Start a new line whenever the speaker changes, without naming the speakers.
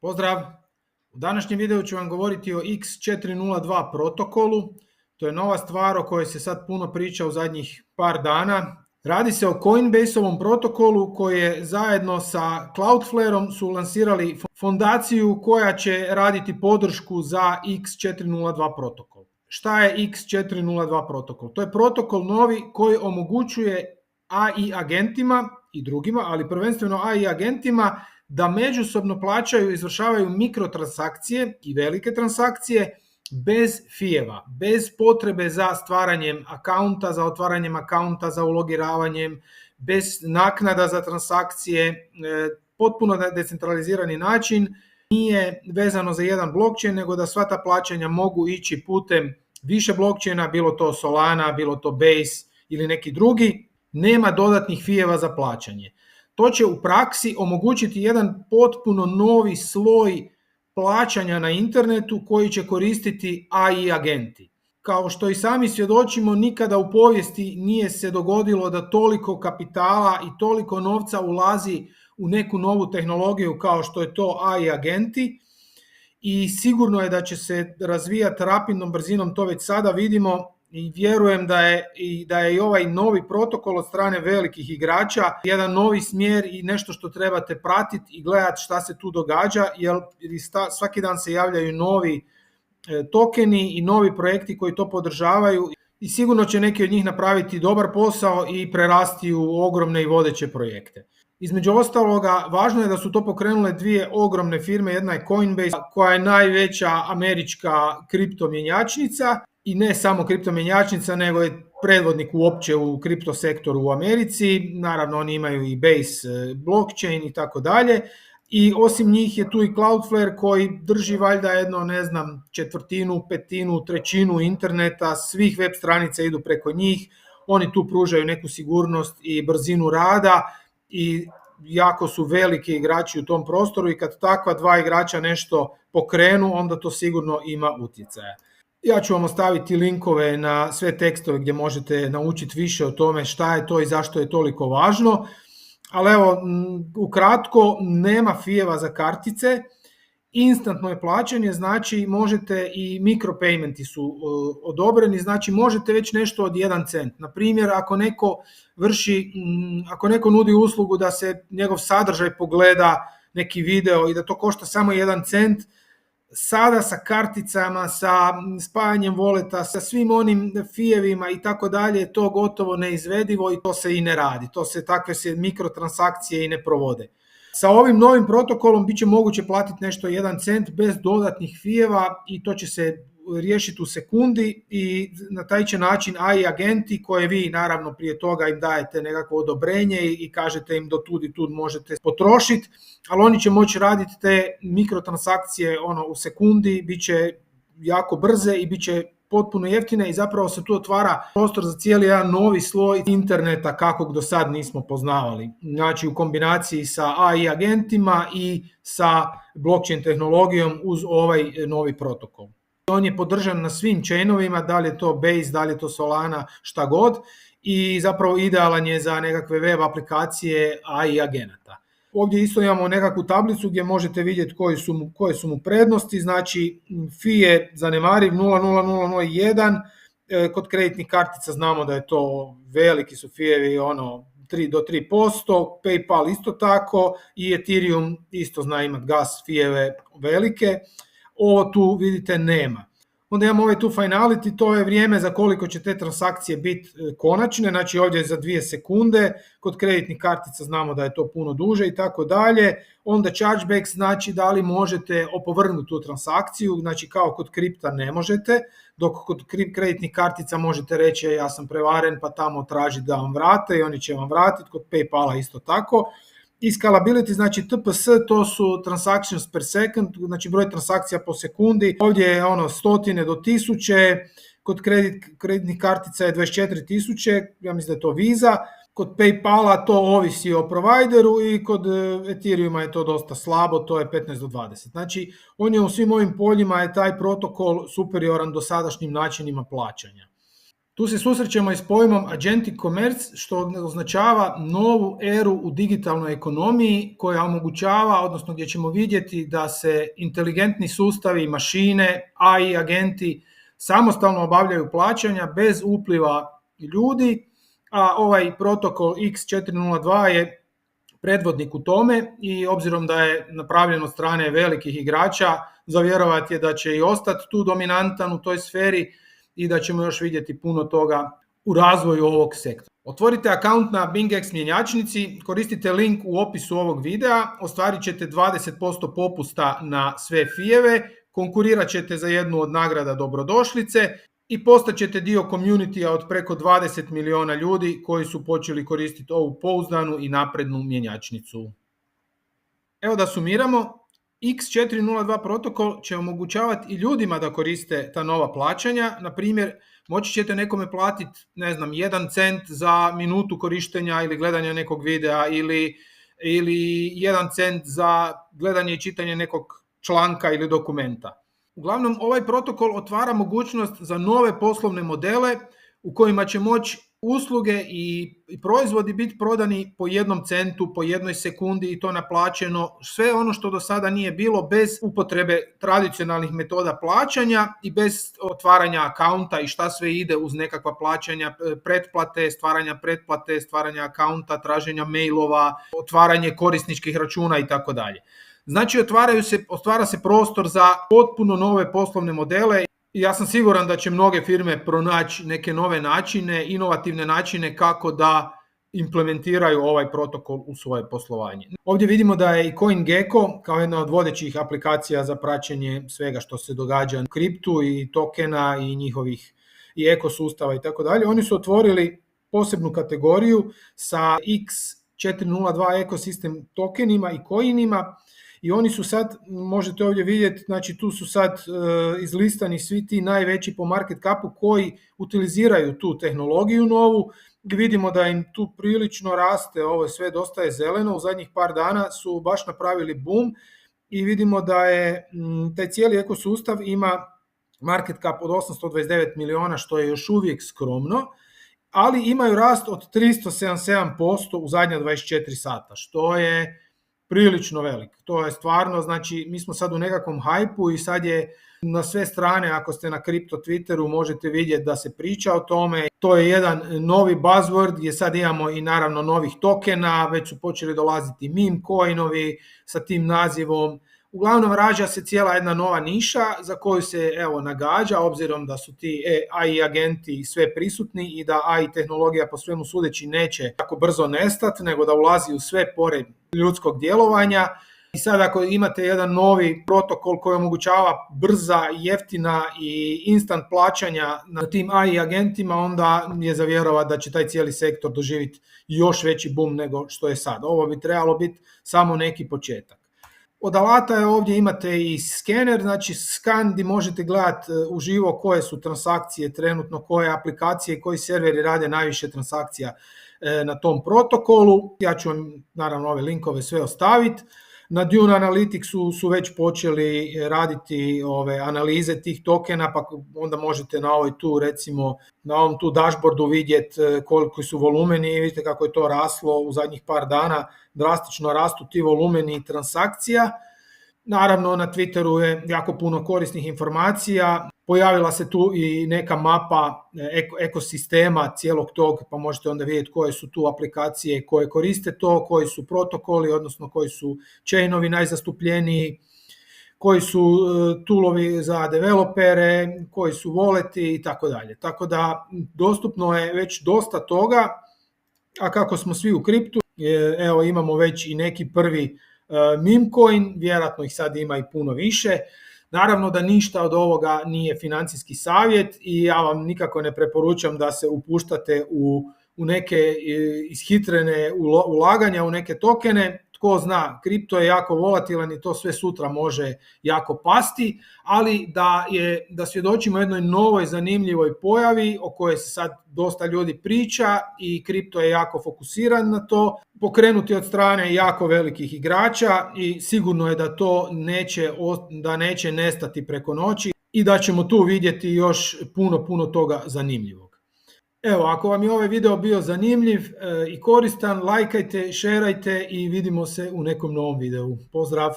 Pozdrav! U današnjem videu ću vam govoriti o X402 protokolu. To je nova stvar o kojoj se sad puno priča u zadnjih par dana. Radi se o Coinbase-ovom protokolu koji je zajedno sa Cloudflareom su lansirali fondaciju koja će raditi podršku za X402 protokol. Šta je X402 protokol? To je protokol novi koji omogućuje AI agentima i drugima, ali prvenstveno AI agentima, da međusobno plaćaju, izvršavaju mikrotransakcije i velike transakcije bez fijeva, bez potrebe za stvaranjem akaunta, za otvaranjem akaunta, za ulogiravanjem, bez naknada za transakcije, potpuno decentralizirani način. Nije vezano za jedan blockchain, nego da sva ta plaćanja mogu ići putem više blockchaina, bilo to Solana, bilo to Base ili neki drugi. Nema dodatnih fijeva za plaćanje. To će u praksi omogućiti jedan potpuno novi sloj plaćanja na internetu koji će koristiti AI agenti. Kao što i sami svjedočimo, nikada u povijesti nije se dogodilo da toliko kapitala i toliko novca ulazi u neku novu tehnologiju kao što je to AI agenti, i sigurno je da će se razvijati rapidnom brzinom, to već sada vidimo. I vjerujem da je i ovaj novi protokol od strane velikih igrača jedan novi smjer i nešto što trebate pratiti i gledati šta se tu događa, jer svaki dan se javljaju novi tokeni i novi projekti koji to podržavaju i sigurno će neki od njih napraviti dobar posao i prerasti u ogromne i vodeće projekte. Između ostaloga, važno je da su to pokrenule dvije ogromne firme. Jedna je Coinbase, koja je najveća američka kriptomjenjačnica, i ne samo kriptomjenjačnica, nego je predvodnik uopće u kripto sektoru u Americi. Naravno, oni imaju i Base blockchain i tako dalje. I osim njih je tu i Cloudflare koji drži valjda jedno, četvrtinu, petinu, trećinu interneta, svih web stranica idu preko njih. Oni tu pružaju neku sigurnost i brzinu rada i jako su veliki igrači u tom prostoru, i kad takva dva igrača nešto pokrenu, onda to sigurno ima utjecaja. Ja ću vam ostaviti linkove na sve tekstove gdje možete naučiti više o tome šta je to i zašto je toliko važno. Ali evo, ukratko, nema fijeva za kartice, instantno je plaćanje, znači možete, i mikropaymenti su odobreni, znači možete već nešto od 1 cent. Na primjer, ako neko nudi uslugu da se njegov sadržaj pogleda, neki video, i da to košta samo 1 cent, sada sa karticama, sa spajanjem voleta, sa svim onim fijevima i tako dalje, to gotovo neizvedivo i to se i ne radi. Takve se mikrotransakcije i ne provode. Sa ovim novim protokolom bit će moguće platiti nešto 1 cent bez dodatnih fijeva i to će se riješiti u sekundi, i na taj će način AI agenti, koje vi naravno prije toga im dajete nekakvo odobrenje i kažete im do tud i tud možete potrošiti, ali oni će moći raditi te mikrotransakcije u sekundi, bit će jako brze i bit će potpuno jeftine, i zapravo se tu otvara prostor za cijeli jedan novi sloj interneta kakvog do sad nismo poznavali. Znači u kombinaciji sa AI agentima i sa blockchain tehnologijom uz ovaj novi protokol. On je podržan na svim chainovima, da li je to Base, da li je to Solana, šta god, i zapravo idealan je za nekakve web aplikacije AI agenata. Ovdje isto imamo nekakvu tablicu gdje možete vidjeti koje su mu prednosti. Znači, fee je zanemariv 0,0001, kod kreditnih kartica znamo da je to, veliki su fijevi, 3 do 3%, PayPal isto tako, i Ethereum isto zna imati gas fijeve velike. Ovo tu vidite nema. Onda imamo ovaj tu finality, to je vrijeme za koliko će te transakcije biti konačne, znači ovdje je za 2 sekunde, kod kreditnih kartica znamo da je to puno duže i tako dalje. Onda chargeback, znači da li možete opovrgnuti tu transakciju, znači kao kod kripta ne možete, dok kod kreditnih kartica možete reći ja sam prevaren pa tamo tražiti da vam vrate i oni će vam vratiti, kod PayPala isto tako. I scalability, znači TPS, to su transactions per second, znači broj transakcija po sekundi. Ovdje je stotine do tisuće, kod kreditnih kartica je 24.000, ja mislim da je to Visa. Kod PayPala to ovisi o provideru i kod Ethereuma je to dosta slabo, to je 15 do 20. Znači, on je u svim ovim poljima, je taj protokol superioran dosadašnjim načinima plaćanja. Tu se susrećemo i s pojmom agentic commerce, što označava novu eru u digitalnoj ekonomiji koja omogućava, odnosno gdje ćemo vidjeti da se inteligentni sustavi, mašine, AI agenti samostalno obavljaju plaćanja bez upliva ljudi, a ovaj protokol X402 je predvodnik u tome i obzirom da je napravljen od strane velikih igrača, za vjerovati je da će i ostati tu dominantan u toj sferi i da ćemo još vidjeti puno toga u razvoju ovog sektora. Otvorite akaunt na BingX mjenjačnici, koristite link u opisu ovog videa, ostvarit ćete 20% popusta na sve fijeve, konkurirat ćete za jednu od nagrada dobrodošlice i postaćete dio communitya od preko 20 miliona ljudi koji su počeli koristiti ovu pouzdanu i naprednu mjenjačnicu. Evo da sumiramo, X402 protokol će omogućavati i ljudima da koriste ta nova plaćanja. Na primjer, moći ćete nekome platiti, 1 cent za minutu korištenja ili gledanja nekog videa ili 1 cent za gledanje i čitanje nekog članka ili dokumenta. Uglavnom, ovaj protokol otvara mogućnost za nove poslovne modele u kojima će moći usluge i proizvodi biti prodani po 1 centu, po 1 sekundi i to naplaćeno. Sve ono što do sada nije bilo bez upotrebe tradicionalnih metoda plaćanja i bez otvaranja akaunta i šta sve ide uz nekakva plaćanja, pretplate, stvaranja akaunta, traženja mailova, otvaranje korisničkih računa i tako dalje. Znači, otvara se prostor za potpuno nove poslovne modele. Ja sam siguran da će mnoge firme pronaći neke nove načine, inovativne načine kako da implementiraju ovaj protokol u svoje poslovanje. Ovdje vidimo da je i CoinGecko kao jedna od vodećih aplikacija za praćenje svega što se događa u kriptu i tokena i njihovih i ekosustava i tako dalje. Oni su otvorili posebnu kategoriju sa X402 ekosistem tokenima i coinima. I oni su sad, možete ovdje vidjeti, znači tu su sad izlistani svi ti najveći po market capu koji utiliziraju tu tehnologiju novu. Vidimo da im tu prilično raste, ovo je sve dosta je zeleno, u zadnjih par dana su baš napravili boom i vidimo da je taj cijeli ekosustav ima market cap od 829 miliona, što je još uvijek skromno, ali imaju rast od 377% u zadnja 24 sata, što je prilično velik. To je stvarno, znači mi smo sad u nekakvom hajpu i sad je na sve strane, ako ste na kripto Twitteru, možete vidjeti da se priča o tome. To je jedan novi buzzword gdje sad imamo i naravno novih tokena, već su počeli dolaziti meme coinovi sa tim nazivom. Uglavnom rađa se cijela jedna nova niša za koju se nagađa, obzirom da su ti AI agenti sve prisutni i da AI tehnologija po svemu sudeći neće tako brzo nestati, nego da ulazi u sve pore ljudskog djelovanja. I sad ako imate jedan novi protokol koji omogućava brza, jeftina i instant plaćanja na tim AI agentima, onda je za vjerovati da će taj cijeli sektor doživjeti još veći boom nego što je sad. Ovo bi trebalo biti samo neki početak. Od alata je ovdje imate i skener, znači skan gdje možete gledati uživo koje su transakcije trenutno, koje aplikacije i koji serveri rade najviše transakcija na tom protokolu. Ja ću vam naravno ove linkove sve ostaviti. Na Dune Analyticsu su već počeli raditi ove analize tih tokena, pa onda možete na ovoj tu recimo na ovom tu dashboardu vidjeti koliko su volumeni i vidite kako je to raslo u zadnjih par dana, drastično rastu ti volumeni transakcija. Naravno na Twitteru je jako puno korisnih informacija, pojavila se tu i neka mapa ekosistema cijelog tog, pa možete onda vidjeti koje su tu aplikacije koje koriste to, koji su protokoli, odnosno koji su chainovi najzastupljeniji, koji su toolovi za developere, koji su walleti i tako dalje. Tako da dostupno je već dosta toga, a kako smo svi u kriptu, evo imamo već i neki prvi meme coin, vjerojatno ih sad ima i puno više. Naravno da ništa od ovoga nije financijski savjet i ja vam nikako ne preporučam da se upuštate u neke ishitrene ulaganja, u neke tokene. Tko zna, kripto je jako volatilan i to sve sutra može jako pasti, ali da svjedočimo jednoj novoj zanimljivoj pojavi o kojoj se sad dosta ljudi priča i kripto je jako fokusiran na to, pokrenuti od strane jako velikih igrača i sigurno je da to neće nestati preko noći i da ćemo tu vidjeti još puno toga zanimljivog. Evo, ako vam je ovaj video bio zanimljiv i koristan, lajkajte, šerajte i vidimo se u nekom novom videu. Pozdrav!